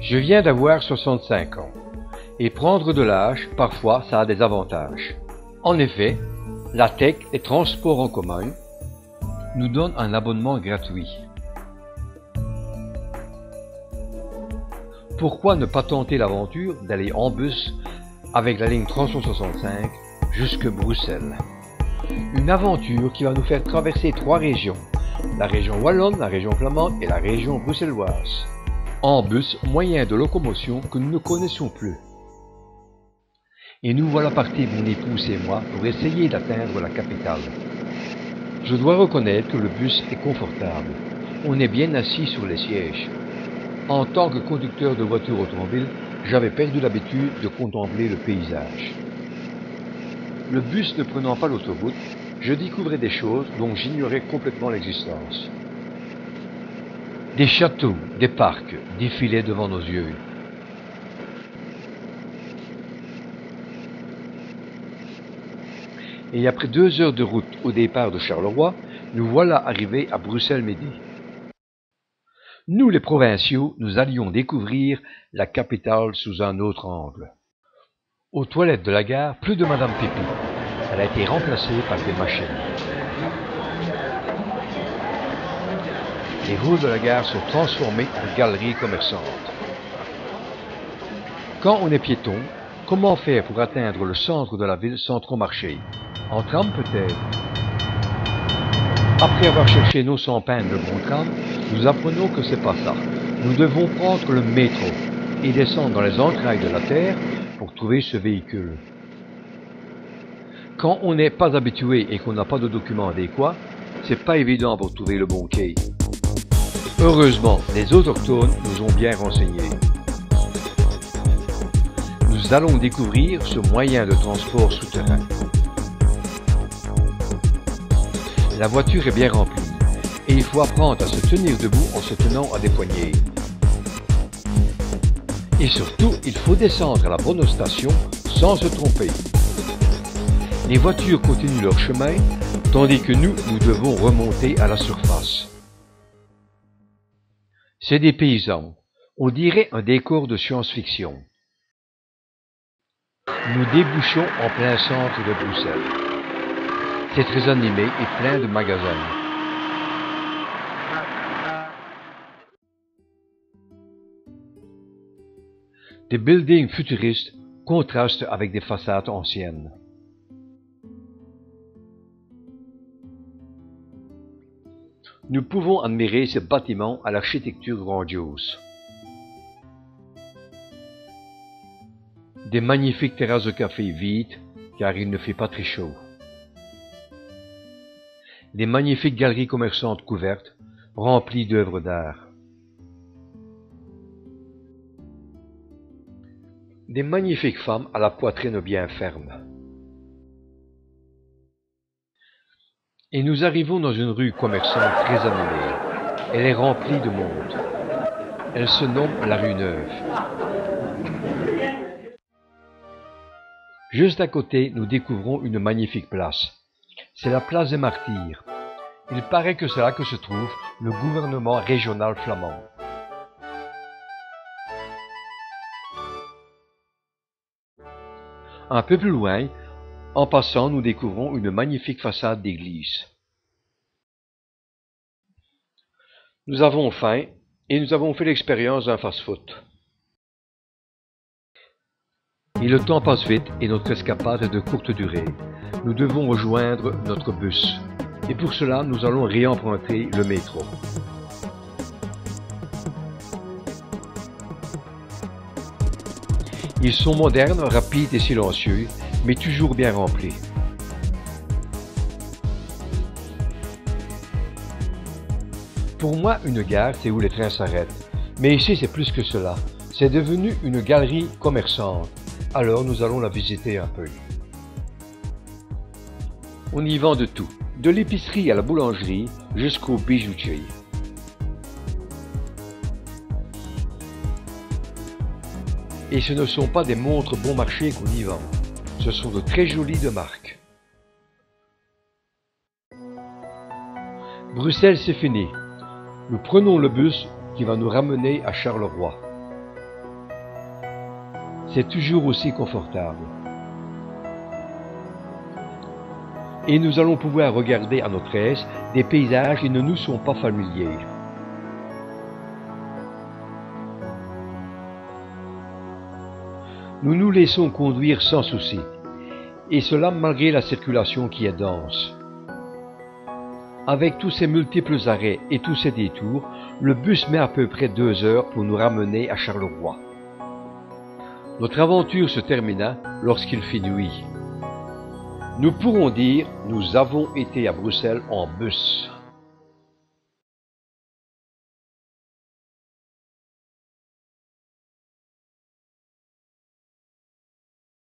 Je viens d'avoir 65 ans, et prendre de l'âge, parfois, ça a des avantages. En effet, la tech, les transports en commun, nous donne un abonnement gratuit. Pourquoi ne pas tenter l'aventure d'aller en bus avec la ligne 365 jusque Bruxelles? Une aventure qui va nous faire traverser 3 régions, la région wallonne, la région flamande et la région bruxelloise. En bus, moyen de locomotion que nous ne connaissons plus. Et nous voilà partis, mon épouse et moi, pour essayer d'atteindre la capitale. Je dois reconnaître que le bus est confortable. On est bien assis sur les sièges. En tant que conducteur de voiture automobile, j'avais perdu l'habitude de contempler le paysage. Le bus ne prenant pas l'autoroute, je découvrais des choses dont j'ignorais complètement l'existence. Des châteaux, des parcs défilaient devant nos yeux. Et après 2 heures de route au départ de Charleroi, nous voilà arrivés à Bruxelles-Midi. Nous les provinciaux, nous allions découvrir la capitale sous un autre angle. Aux toilettes de la gare, plus de Madame Pipi. Elle a été remplacée par des machines. Les rues de la gare sont transformées en galeries commerçantes. Quand on est piéton, comment faire pour atteindre le centre de la ville sans trop marcher? En tram peut-être? Après avoir cherché non sans peine le bon tram, nous apprenons que c'est pas ça. Nous devons prendre le métro et descendre dans les entrailles de la terre pour trouver ce véhicule. Quand on n'est pas habitué et qu'on n'a pas de documents adéquats, c'est pas évident pour trouver le bon quai. Heureusement, les autochtones nous ont bien renseignés. Nous allons découvrir ce moyen de transport souterrain. La voiture est bien remplie et il faut apprendre à se tenir debout en se tenant à des poignées. Et surtout, il faut descendre à la bonne station sans se tromper. Les voitures continuent leur chemin, tandis que nous devons remonter à la surface. C'est des paysans, on dirait un décor de science-fiction. Nous débouchons en plein centre de Bruxelles. C'est très animé et plein de magasins. Des buildings futuristes contrastent avec des façades anciennes. Nous pouvons admirer ces bâtiments à l'architecture grandiose. Des magnifiques terrasses de café vides, car il ne fait pas très chaud. Des magnifiques galeries commerçantes couvertes, remplies d'œuvres d'art. Des magnifiques femmes à la poitrine bien ferme. Et nous arrivons dans une rue commerçante très animée. Elle est remplie de monde. Elle se nomme la rue Neuve. Juste à côté, nous découvrons une magnifique place. C'est la place des Martyrs. Il paraît que c'est là que se trouve le gouvernement régional flamand. Un peu plus loin, en passant, nous découvrons une magnifique façade d'église. Nous avons faim et nous avons fait l'expérience d'un fast-food. Et le temps passe vite et notre escapade est de courte durée. Nous devons rejoindre notre bus. Et pour cela, nous allons réemprunter le métro. Ils sont modernes, rapides et silencieux, mais toujours bien remplis. Pour moi, une gare, c'est où les trains s'arrêtent. Mais ici, c'est plus que cela. C'est devenu une galerie commerçante. Alors, nous allons la visiter un peu. On y vend de tout, de l'épicerie à la boulangerie jusqu'au bijoutier. Et ce ne sont pas des montres bon marché qu'on y vend, ce sont de très jolies de marque. Bruxelles, c'est fini. Nous prenons le bus qui va nous ramener à Charleroi. c'est toujours aussi confortable. Et nous allons pouvoir regarder à notre aise des paysages qui ne nous sont pas familiers. Nous nous laissons conduire sans souci, et cela malgré la circulation qui est dense. Avec tous ces multiples arrêts et tous ces détours, le bus met à peu près 2 heures pour nous ramener à Charleroi. Notre aventure se termina lorsqu'il fit nuit. Nous pourrons dire, nous avons été à Bruxelles en bus.